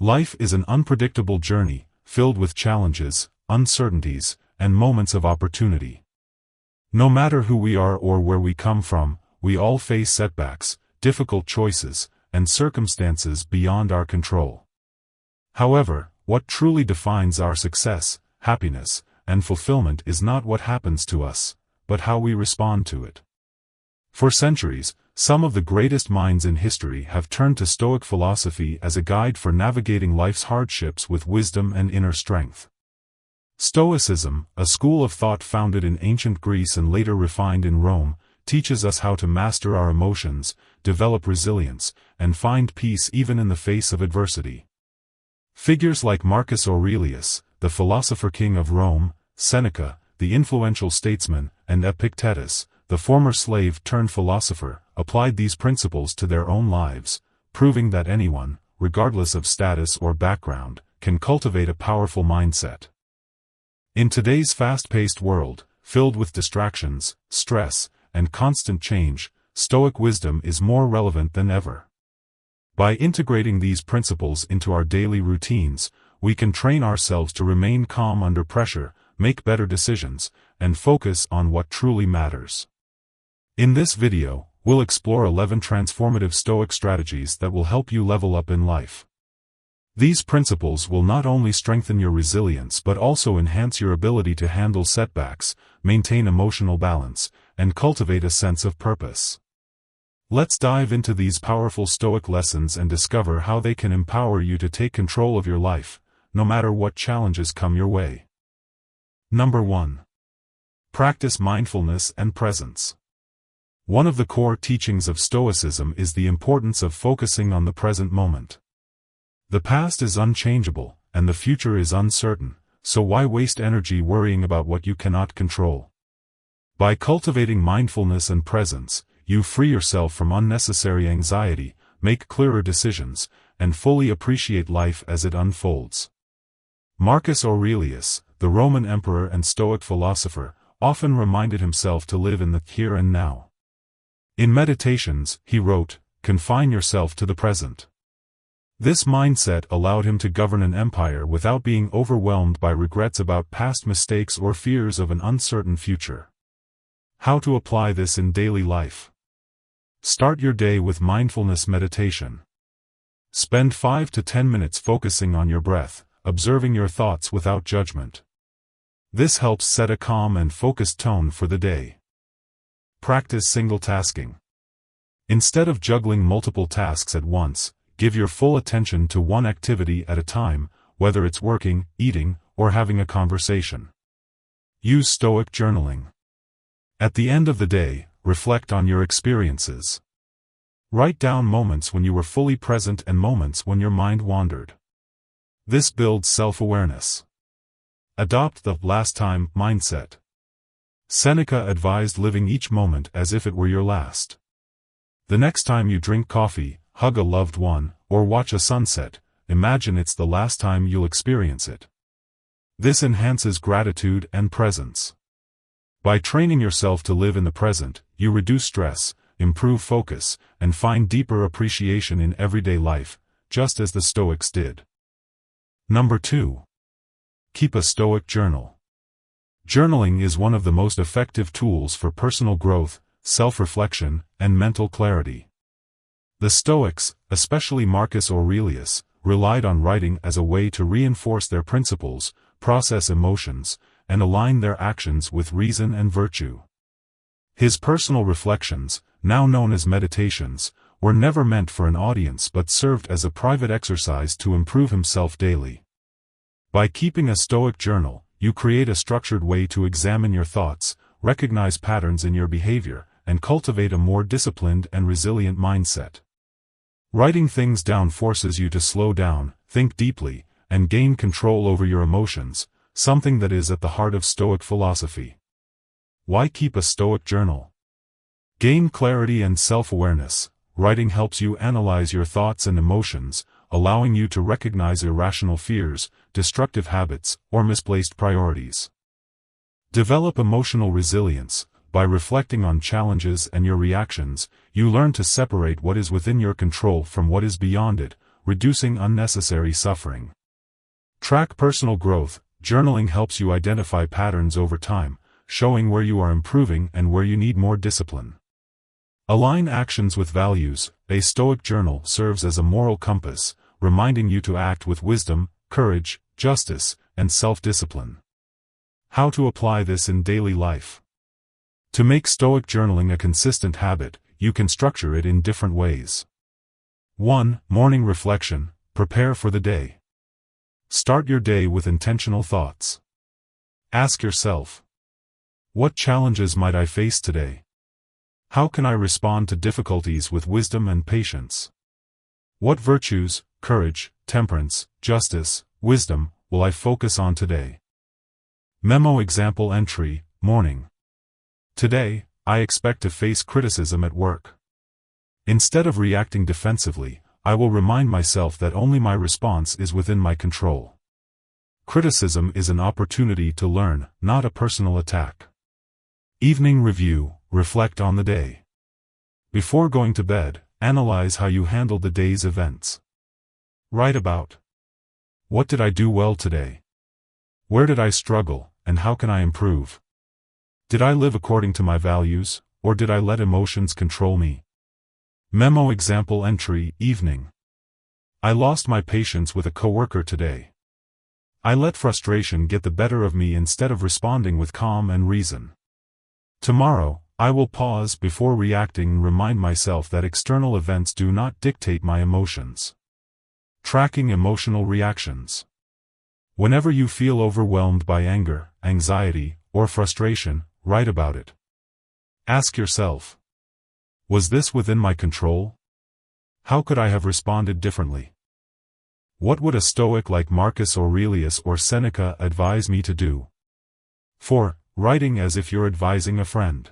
Life is an unpredictable journey, filled with challenges, uncertainties, and moments of opportunity. No matter who we are or where we come from, we all face setbacks, difficult choices, and circumstances beyond our control. However, what truly defines our success, happiness, and fulfillment is not what happens to us, but how we respond to it. For centuries, some of the greatest minds in history have turned to Stoic philosophy as a guide for navigating life's hardships with wisdom and inner strength. Stoicism, a school of thought founded in ancient Greece and later refined in Rome, teaches us how to master our emotions, develop resilience, and find peace even in the face of adversity. Figures like Marcus Aurelius, the philosopher king of Rome, Seneca, the influential statesman, and Epictetus, the former slave-turned-philosopher, applied these principles to their own lives, proving that anyone, regardless of status or background, can cultivate a powerful mindset. In today's fast-paced world, filled with distractions, stress, and constant change, Stoic wisdom is more relevant than ever. By integrating these principles into our daily routines, we can train ourselves to remain calm under pressure, make better decisions, and focus on what truly matters. In this video, we'll explore 11 transformative Stoic strategies that will help you level up in life. These principles will not only strengthen your resilience but also enhance your ability to handle setbacks, maintain emotional balance, and cultivate a sense of purpose. Let's dive into these powerful Stoic lessons and discover how they can empower you to take control of your life, no matter what challenges come your way. Number 1. Practice mindfulness and presence. One of the core teachings of Stoicism is the importance of focusing on the present moment. The past is unchangeable, and the future is uncertain, so why waste energy worrying about what you cannot control? By cultivating mindfulness and presence, you free yourself from unnecessary anxiety, make clearer decisions, and fully appreciate life as it unfolds. Marcus Aurelius, the Roman emperor and Stoic philosopher, often reminded himself to live in the here and now. In Meditations, he wrote, "Confine yourself to the present." This mindset allowed him to govern an empire without being overwhelmed by regrets about past mistakes or fears of an uncertain future. How to apply this in daily life? Start your day with mindfulness meditation. Spend 5 to 10 minutes focusing on your breath, observing your thoughts without judgment. This helps set a calm and focused tone for the day. Practice single tasking. Instead of juggling multiple tasks at once, give your full attention to one activity at a time, whether it's working, eating, or having a conversation. Use Stoic journaling. At the end of the day, reflect on your experiences. Write down moments when you were fully present and moments when your mind wandered. This builds self-awareness. Adopt the last time mindset. Seneca advised living each moment as if it were your last. The next time you drink coffee, hug a loved one, or watch a sunset, imagine it's the last time you'll experience it. This enhances gratitude and presence. By training yourself to live in the present, you reduce stress, improve focus, and find deeper appreciation in everyday life, just as the Stoics did. Number 2. Keep a Stoic journal. Journaling is one of the most effective tools for personal growth, self-reflection, and mental clarity. The Stoics, especially Marcus Aurelius, relied on writing as a way to reinforce their principles, process emotions, and align their actions with reason and virtue. His personal reflections, now known as meditations, were never meant for an audience but served as a private exercise to improve himself daily. By keeping a Stoic journal, you create a structured way to examine your thoughts, recognize patterns in your behavior, and cultivate a more disciplined and resilient mindset. Writing things down forces you to slow down, think deeply, and gain control over your emotions, something that is at the heart of Stoic philosophy. Why keep a Stoic journal? Gain clarity and self-awareness. Writing helps you analyze your thoughts and emotions, allowing you to recognize irrational fears, destructive habits, or misplaced priorities. Develop emotional resilience. By reflecting on challenges and your reactions, you learn to separate what is within your control from what is beyond it, reducing unnecessary suffering. Track personal growth. Journaling helps you identify patterns over time, showing where you are improving and where you need more discipline. Align actions with values. A Stoic journal serves as a moral compass, reminding you to act with wisdom, courage, justice, and self-discipline. How to apply this in daily life? To make Stoic journaling a consistent habit, you can structure it in different ways. 1. Morning reflection. Prepare for the day. Start your day with intentional thoughts. Ask yourself, what challenges might I face today? How can I respond to difficulties with wisdom and patience? What virtues, courage, temperance, justice, wisdom, will I focus on today? Memo example entry, morning. Today, I expect to face criticism at work. Instead of reacting defensively, I will remind myself that only my response is within my control. Criticism is an opportunity to learn, not a personal attack. Evening review. Reflect on the day. Before going to bed, analyze how you handled the day's events. Write about, what did I do well today? Where did I struggle, and how can I improve? Did I live according to my values, or did I let emotions control me? Memo example entry, evening. I lost my patience with a coworker today. I let frustration get the better of me instead of responding with calm and reason. Tomorrow, I will pause before reacting and remind myself that external events do not dictate my emotions. Tracking emotional reactions. Whenever you feel overwhelmed by anger, anxiety, or frustration, write about it. Ask yourself, was this within my control? How could I have responded differently? What would a Stoic like Marcus Aurelius or Seneca advise me to do? 4. Writing as if you're advising a friend.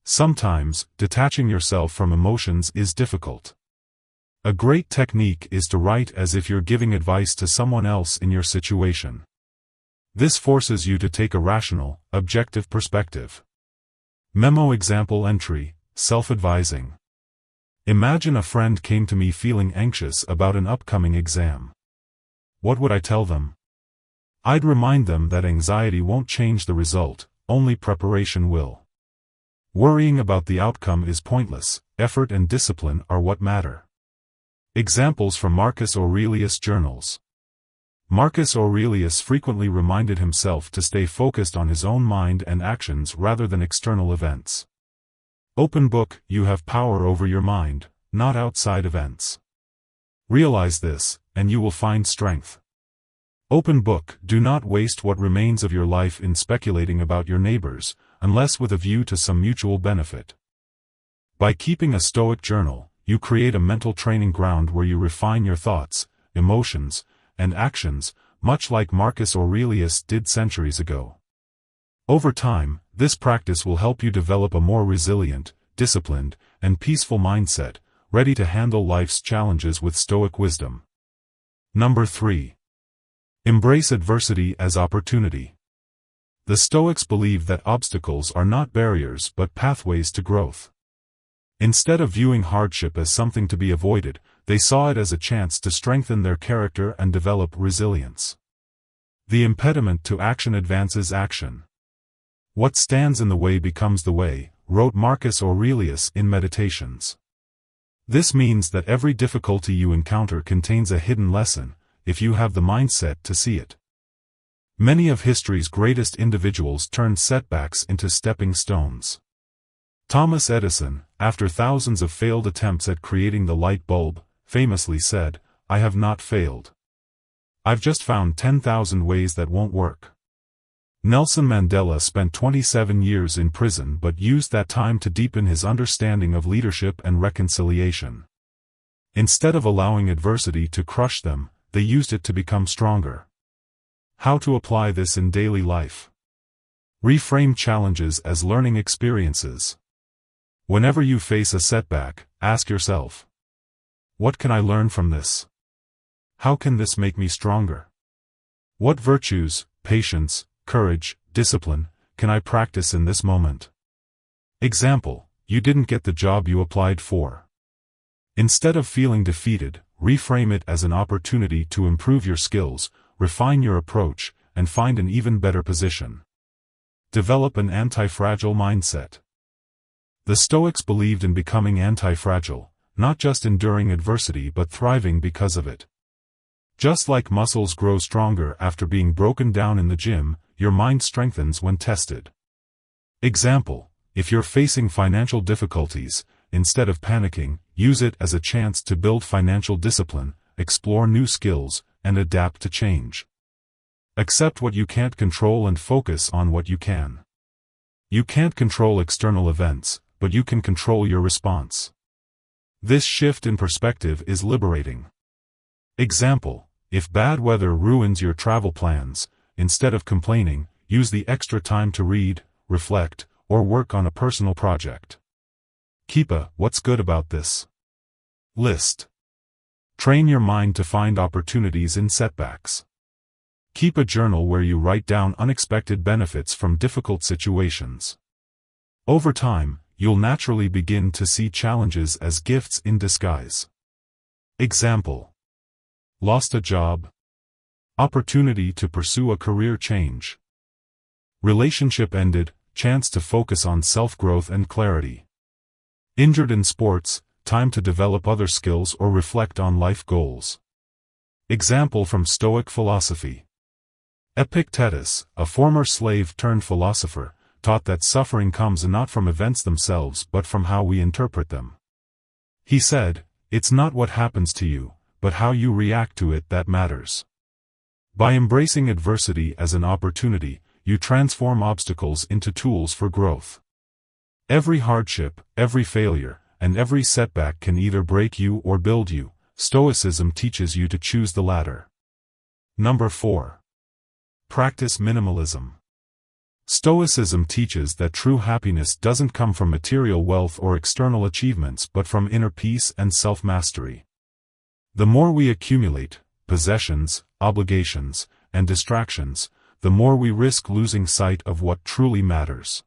Sometimes, detaching yourself from emotions is difficult. A great technique is to write as if you're giving advice to someone else in your situation. This forces you to take a rational, objective perspective. Memo example entry, self-advising. Imagine a friend came to me feeling anxious about an upcoming exam. What would I tell them? I'd remind them that anxiety won't change the result, only preparation will. Worrying about the outcome is pointless, effort and discipline are what matter. Examples from Marcus Aurelius journals. Marcus Aurelius frequently reminded himself to stay focused on his own mind and actions rather than external events. Open book, you have power over your mind, not outside events. Realize this, and you will find strength. Open book, do not waste what remains of your life in speculating about your neighbors, unless with a view to some mutual benefit. By keeping a Stoic journal, you create a mental training ground where you refine your thoughts, emotions, and actions, much like Marcus Aurelius did centuries ago. Over time, this practice will help you develop a more resilient, disciplined, and peaceful mindset, ready to handle life's challenges with Stoic wisdom. Number 3. Embrace adversity as opportunity. The Stoics believe that obstacles are not barriers but pathways to growth. Instead of viewing hardship as something to be avoided, they saw it as a chance to strengthen their character and develop resilience. The impediment to action advances action. What stands in the way becomes the way, wrote Marcus Aurelius in Meditations. This means that every difficulty you encounter contains a hidden lesson, if you have the mindset to see it. Many of history's greatest individuals turned setbacks into stepping stones. Thomas Edison, after thousands of failed attempts at creating the light bulb, famously said, "I have not failed. I've just found 10,000 ways that won't work." Nelson Mandela spent 27 years in prison but used that time to deepen his understanding of leadership and reconciliation. Instead of allowing adversity to crush them, they used it to become stronger. How to apply this in daily life? Reframe challenges as learning experiences. Whenever you face a setback, ask yourself, what can I learn from this? How can this make me stronger? What virtues, patience, courage, discipline, can I practice in this moment? Example, you didn't get the job you applied for. Instead of feeling defeated, reframe it as an opportunity to improve your skills, refine your approach, and find an even better position. Develop an anti-fragile mindset. The Stoics believed in becoming anti-fragile, not just enduring adversity but thriving because of it. Just like muscles grow stronger after being broken down in the gym, your mind strengthens when tested. Example: if you're facing financial difficulties, instead of panicking, use it as a chance to build financial discipline, explore new skills, and adapt to change. Accept what you can't control and focus on what you can. You can't control external events, but you can control your response. This shift in perspective is liberating. Example: if bad weather ruins your travel plans, instead of complaining, use the extra time to read, reflect, or work on a personal project. Keep a "what's good about this" list. Train your mind to find opportunities in setbacks. Keep a journal where you write down unexpected benefits from difficult situations. Over time, you'll naturally begin to see challenges as gifts in disguise. Example: lost a job. Opportunity to pursue a career change. Relationship ended, chance to focus on self-growth and clarity. Injured in sports, time to develop other skills or reflect on life goals. Example from Stoic philosophy. Epictetus, a former slave turned philosopher, taught that suffering comes not from events themselves but from how we interpret them. He said, "It's not what happens to you, but how you react to it that matters." By embracing adversity as an opportunity, you transform obstacles into tools for growth. Every hardship, every failure, and every setback can either break you or build you. Stoicism teaches you to choose the latter. Number 4. Practice minimalism. Stoicism teaches that true happiness doesn't come from material wealth or external achievements but from inner peace and self-mastery. The more we accumulate, possessions, obligations, and distractions, the more we risk losing sight of what truly matters.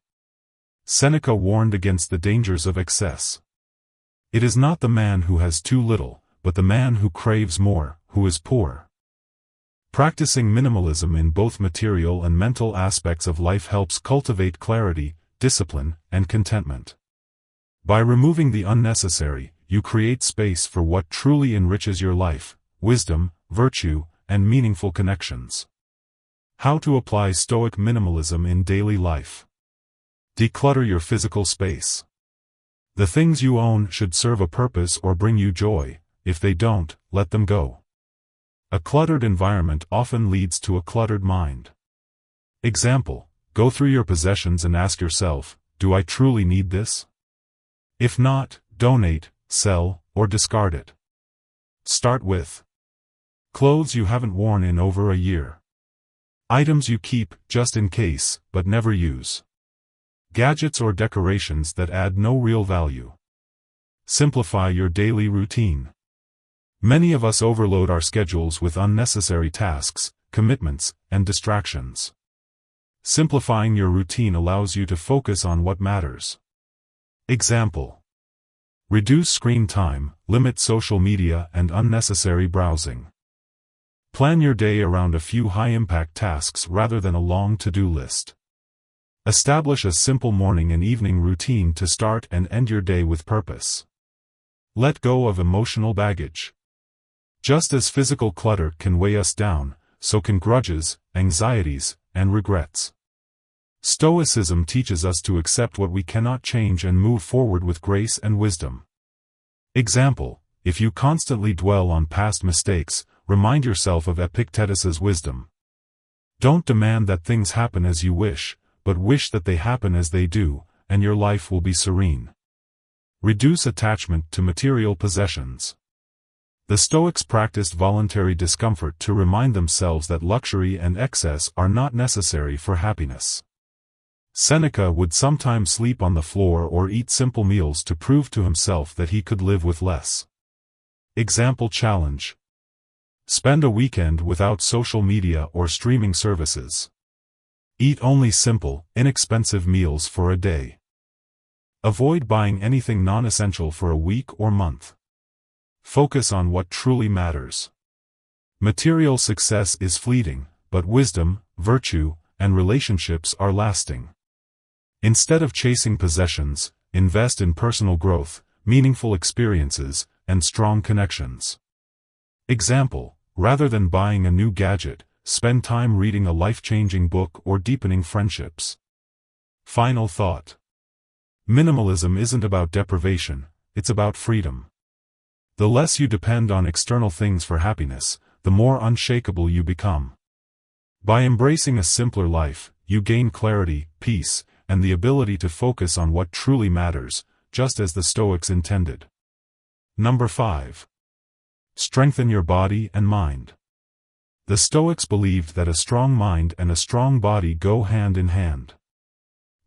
Seneca warned against the dangers of excess. It is not the man who has too little, but the man who craves more, who is poor. Practicing minimalism in both material and mental aspects of life helps cultivate clarity, discipline, and contentment. By removing the unnecessary, you create space for what truly enriches your life: wisdom, virtue, and meaningful connections. How to apply Stoic minimalism in daily life. Declutter your physical space. The things you own should serve a purpose or bring you joy. If they don't, let them go. A cluttered environment often leads to a cluttered mind. Example: go through your possessions and ask yourself, do I truly need this? If not, donate, sell, or discard it. Start with clothes you haven't worn in over a year. Items you keep just in case, but never use. Gadgets or decorations that add no real value. Simplify your daily routine. Many of us overload our schedules with unnecessary tasks, commitments, and distractions. Simplifying your routine allows you to focus on what matters. Example: reduce screen time, limit social media and unnecessary browsing. Plan your day around a few high-impact tasks rather than a long to-do list. Establish a simple morning and evening routine to start and end your day with purpose. Let go of emotional baggage. Just as physical clutter can weigh us down, so can grudges, anxieties, and regrets. Stoicism teaches us to accept what we cannot change and move forward with grace and wisdom. Example: if you constantly dwell on past mistakes, remind yourself of Epictetus's wisdom. Don't demand that things happen as you wish, but wish that they happen as they do, and your life will be serene. Reduce attachment to material possessions. The Stoics practiced voluntary discomfort to remind themselves that luxury and excess are not necessary for happiness. Seneca would sometimes sleep on the floor or eat simple meals to prove to himself that he could live with less. Example challenge: spend a weekend without social media or streaming services. Eat only simple, inexpensive meals for a day. Avoid buying anything non-essential for a week or month. Focus on what truly matters. Material success is fleeting, but wisdom, virtue, and relationships are lasting. Instead of chasing possessions, invest in personal growth, meaningful experiences, and strong connections. Example: rather than buying a new gadget, spend time reading a life-changing book or deepening friendships. Final thought. Minimalism isn't about deprivation, it's about freedom. The less you depend on external things for happiness, the more unshakable you become. By embracing a simpler life, you gain clarity, peace, and the ability to focus on what truly matters, just as the Stoics intended. Number 5. Strengthen your body and mind. The Stoics believed that a strong mind and a strong body go hand in hand.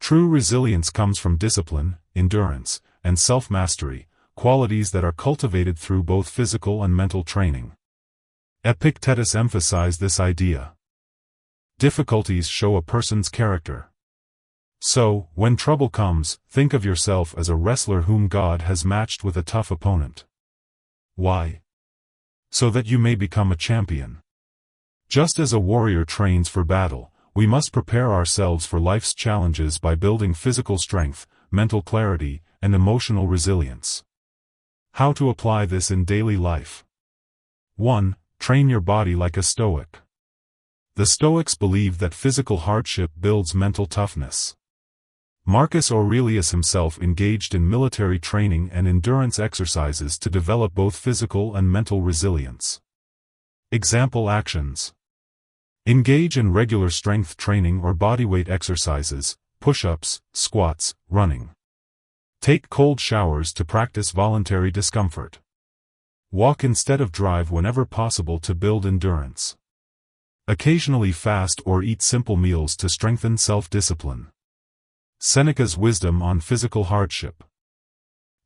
True resilience comes from discipline, endurance, and self-mastery, qualities that are cultivated through both physical and mental training. Epictetus emphasized this idea. Difficulties show a person's character. So, when trouble comes, think of yourself as a wrestler whom God has matched with a tough opponent. Why? So that you may become a champion. Just as a warrior trains for battle, we must prepare ourselves for life's challenges by building physical strength, mental clarity, and emotional resilience. How to apply this in daily life? 1. Train your body like a Stoic. The Stoics believed that physical hardship builds mental toughness. Marcus Aurelius himself engaged in military training and endurance exercises to develop both physical and mental resilience. Example actions. Engage in regular strength training or bodyweight exercises, push-ups, squats, running. Take cold showers to practice voluntary discomfort. Walk instead of drive whenever possible to build endurance. Occasionally fast or eat simple meals to strengthen self-discipline. Seneca's wisdom on physical hardship.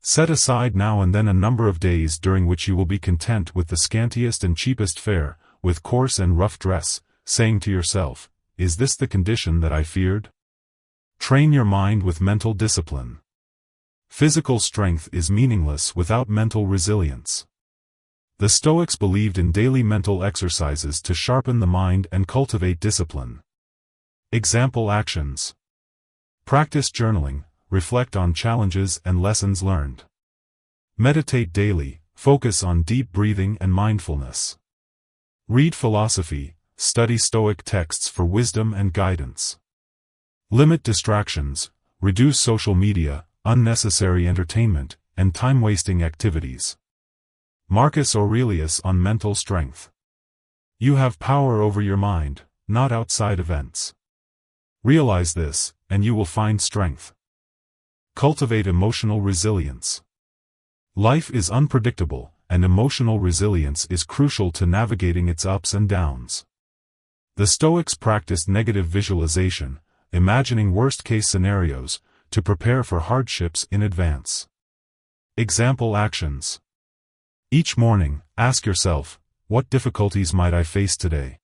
Set aside now and then a number of days during which you will be content with the scantiest and cheapest fare, with coarse and rough dress, saying to yourself, "Is this the condition that I feared?" Train your mind with mental discipline. Physical strength is meaningless without mental resilience. The Stoics believed in daily mental exercises to sharpen the mind and cultivate discipline. Example actions. Practice journaling, reflect on challenges and lessons learned. Meditate daily, focus on deep breathing and mindfulness. Read philosophy, study Stoic texts for wisdom and guidance. Limit distractions, reduce social media, unnecessary entertainment, and time-wasting activities. Marcus Aurelius on mental strength. You have power over your mind, not outside events. Realize this, and you will find strength. Cultivate emotional resilience. Life is unpredictable, and emotional resilience is crucial to navigating its ups and downs. The Stoics practiced negative visualization, imagining worst-case scenarios, to prepare for hardships in advance. Example actions. Each morning, ask yourself, what difficulties might I face today?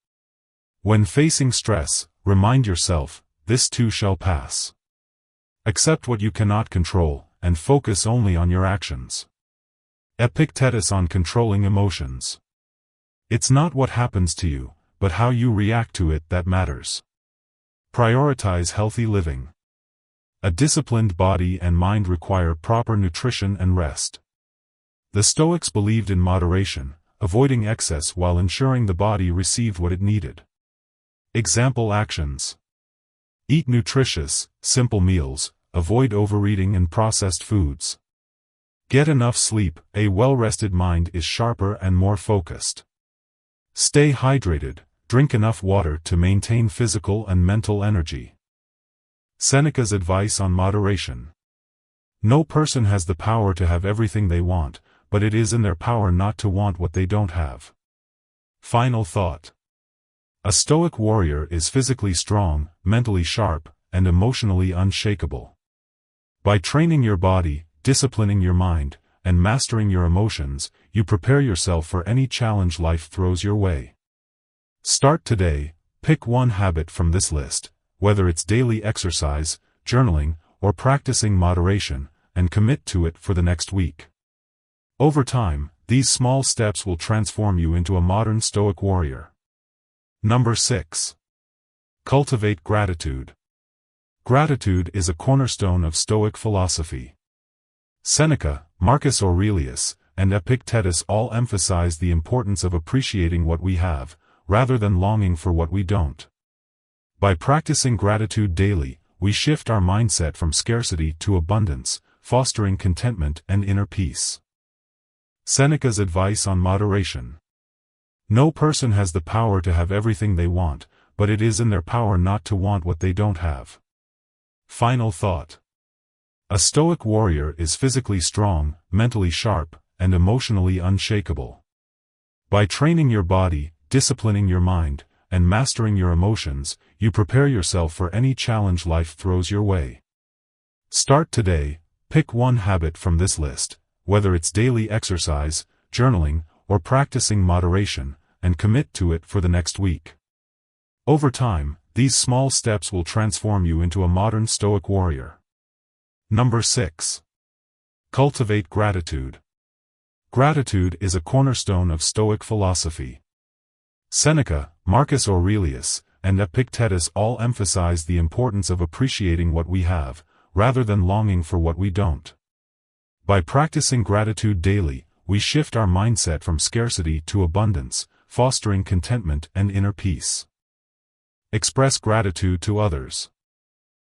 When facing stress, remind yourself, this too shall pass. Accept what you cannot control, and focus only on your actions. Epictetus on controlling emotions. It's not what happens to you, but how you react to it that matters. Prioritize healthy living. A disciplined body and mind require proper nutrition and rest. The Stoics believed in moderation, avoiding excess while ensuring the body received what it needed. Example actions. Eat nutritious, simple meals, avoid overeating and processed foods. Get enough sleep, a well-rested mind is sharper and more focused. Stay hydrated, drink enough water to maintain physical and mental energy. Seneca's advice on moderation. No person has the power to have everything they want, but it is in their power not to want what they don't have. Final thought. A Stoic warrior is physically strong, mentally sharp, and emotionally unshakable. By training your body, disciplining your mind, and mastering your emotions, you prepare yourself for any challenge life throws your way. Start today, pick one habit from this list, whether it's daily exercise, journaling, or practicing moderation, and commit to it for the next week. Over time, these small steps will transform you into a modern Stoic warrior. Number 6. Cultivate gratitude. Gratitude is a cornerstone of Stoic philosophy. Seneca, Marcus Aurelius, and Epictetus all emphasize the importance of appreciating what we have, rather than longing for what we don't. By practicing gratitude daily, we shift our mindset from scarcity to abundance, fostering contentment and inner peace. Seneca's advice on moderation. No person has the power to have everything they want, but it is in their power not to want what they don't have. Final thought. A Stoic warrior is physically strong, mentally sharp, and emotionally unshakable. By training your body, disciplining your mind, and mastering your emotions, you prepare yourself for any challenge life throws your way. Start today, pick one habit from this list, whether it's daily exercise, journaling, or practicing moderation, and commit to it for the next week. Over time, these small steps will transform you into a modern Stoic warrior. Number 6. Cultivate gratitude. Gratitude is a cornerstone of Stoic philosophy. Seneca, Marcus Aurelius, and Epictetus all emphasize the importance of appreciating what we have, rather than longing for what we don't. By practicing gratitude daily, we shift our mindset from scarcity to abundance, fostering contentment and inner peace. Express gratitude to others.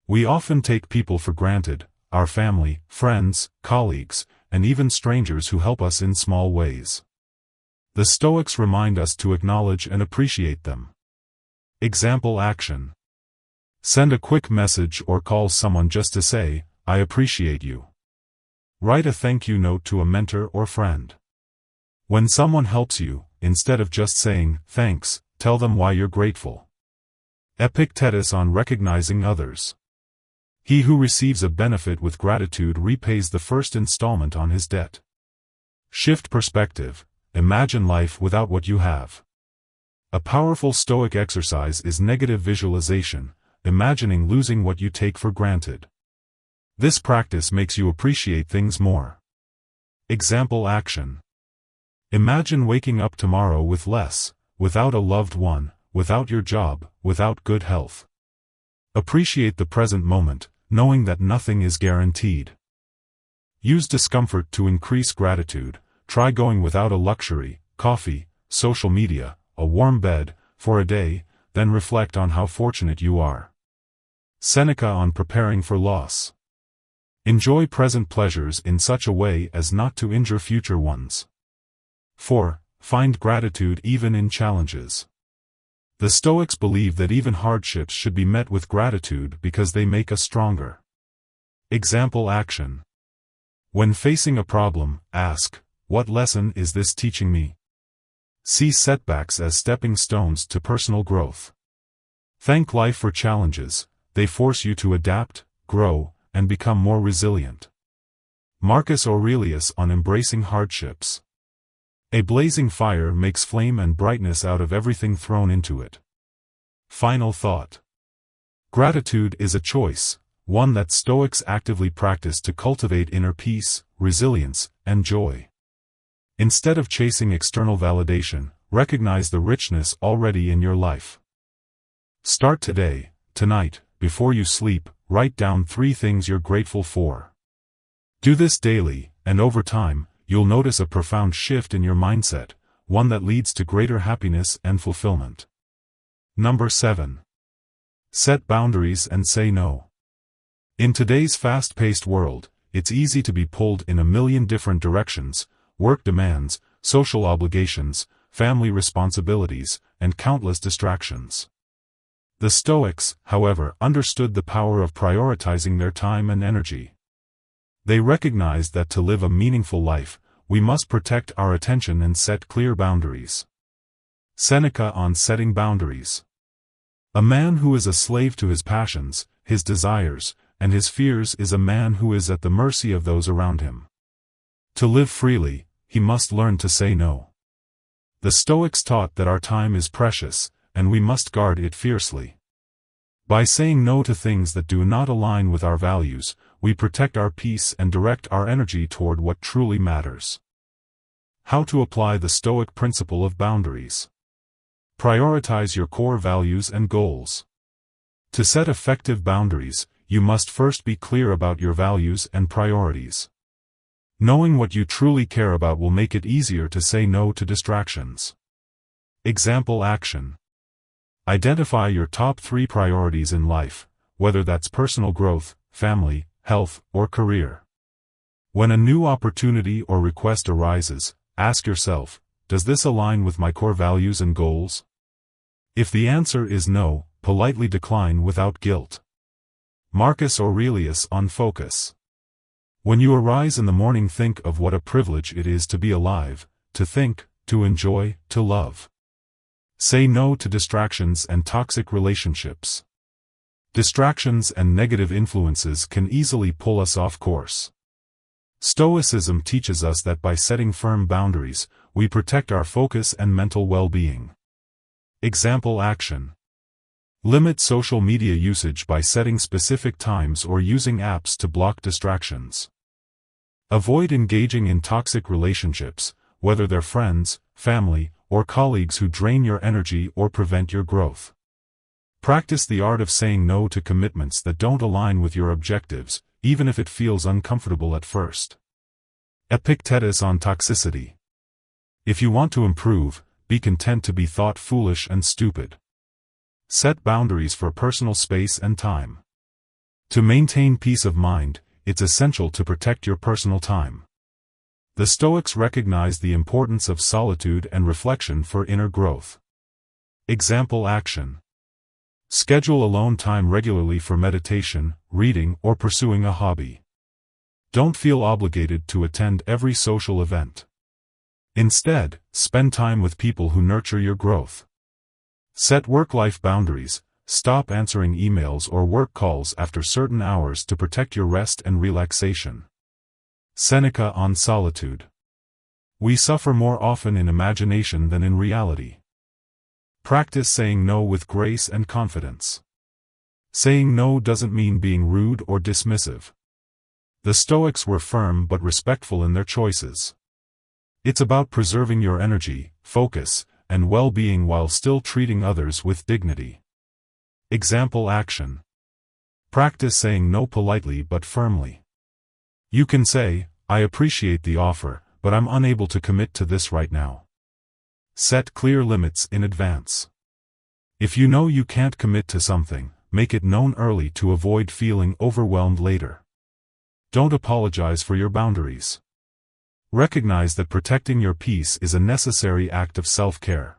We often take people for granted, our family, friends, colleagues, and even strangers who help us in small ways. The Stoics remind us to acknowledge and appreciate them. Example action. Send a quick message or call someone just to say, "I appreciate you." Write a thank you note to a mentor or friend. When someone helps you, instead of just saying, "Thanks," tell them why you're grateful. Epictetus on recognizing others. He who receives a benefit with gratitude repays the first installment on his debt. Shift perspective. Imagine life without what you have. A powerful Stoic exercise is negative visualization, imagining losing what you take for granted. This practice makes you appreciate things more. Example action. Imagine waking up tomorrow with less, without a loved one, without your job, without good health. Appreciate the present moment, knowing that nothing is guaranteed. Use discomfort to increase gratitude. Try going without a luxury, coffee, social media, a warm bed, for a day, then reflect on how fortunate you are. Seneca on preparing for loss. Enjoy present pleasures in such a way as not to injure future ones. 4. Find gratitude even in challenges. The Stoics believe that even hardships should be met with gratitude because they make us stronger. Example action. When facing a problem, ask, "What lesson is this teaching me?" See setbacks as stepping stones to personal growth. Thank life for challenges, they force you to adapt, grow, and become more resilient. Marcus Aurelius on embracing hardships. A blazing fire makes flame and brightness out of everything thrown into it. Final thought. Gratitude is a choice, one that Stoics actively practice to cultivate inner peace, resilience, and joy. Instead of chasing external validation, recognize the richness already in your life. Start today, tonight, before you sleep, write down 3 things you're grateful for. Do this daily, and over time, you'll notice a profound shift in your mindset, one that leads to greater happiness and fulfillment. Number 7. Set boundaries and say no. In today's fast-paced world, it's easy to be pulled in a million different directions: work demands, social obligations, family responsibilities, and countless distractions. The Stoics, however, understood the power of prioritizing their time and energy. They recognized that to live a meaningful life, we must protect our attention and set clear boundaries. Seneca on setting boundaries. A man who is a slave to his passions, his desires, and his fears is a man who is at the mercy of those around him. To live freely, he must learn to say no. The Stoics taught that our time is precious, and we must guard it fiercely. By saying no to things that do not align with our values, we protect our peace and direct our energy toward what truly matters. How to apply the Stoic principle of boundaries. Prioritize your core values and goals. To set effective boundaries, you must first be clear about your values and priorities. Knowing what you truly care about will make it easier to say no to distractions. Example action. Identify your top 3 priorities in life, whether that's personal growth, family, health, or career. When a new opportunity or request arises, ask yourself, does this align with my core values and goals? If the answer is no, politely decline without guilt. Marcus Aurelius on focus. When you arise in the morning, think of what a privilege it is to be alive, to think, to enjoy, to love. Say no to distractions and toxic relationships. Distractions and negative influences can easily pull us off course. Stoicism teaches us that by setting firm boundaries, we protect our focus and mental well-being. Example action. Limit social media usage by setting specific times or using apps to block distractions. Avoid engaging in toxic relationships, whether they're friends, family, or colleagues who drain your energy or prevent your growth. Practice the art of saying no to commitments that don't align with your objectives, even if it feels uncomfortable at first. Epictetus on toxicity. If you want to improve, be content to be thought foolish and stupid. Set boundaries for personal space and time. To maintain peace of mind, it's essential to protect your personal time. The Stoics recognized the importance of solitude and reflection for inner growth. Example action. Schedule alone time regularly for meditation, reading, or pursuing a hobby. Don't feel obligated to attend every social event. Instead, spend time with people who nurture your growth. Set work-life boundaries. Stop answering emails or work calls after certain hours to protect your rest and relaxation. Seneca on solitude. We suffer more often in imagination than in reality. Practice saying no with grace and confidence. Saying no doesn't mean being rude or dismissive. The Stoics were firm but respectful in their choices. It's about preserving your energy, focus, and well-being while still treating others with dignity. Example action. Practice saying no politely but firmly. You can say, I appreciate the offer, but I'm unable to commit to this right now. Set clear limits in advance. If you know you can't commit to something, make it known early to avoid feeling overwhelmed later. Don't apologize for your boundaries. Recognize that protecting your peace is a necessary act of self-care.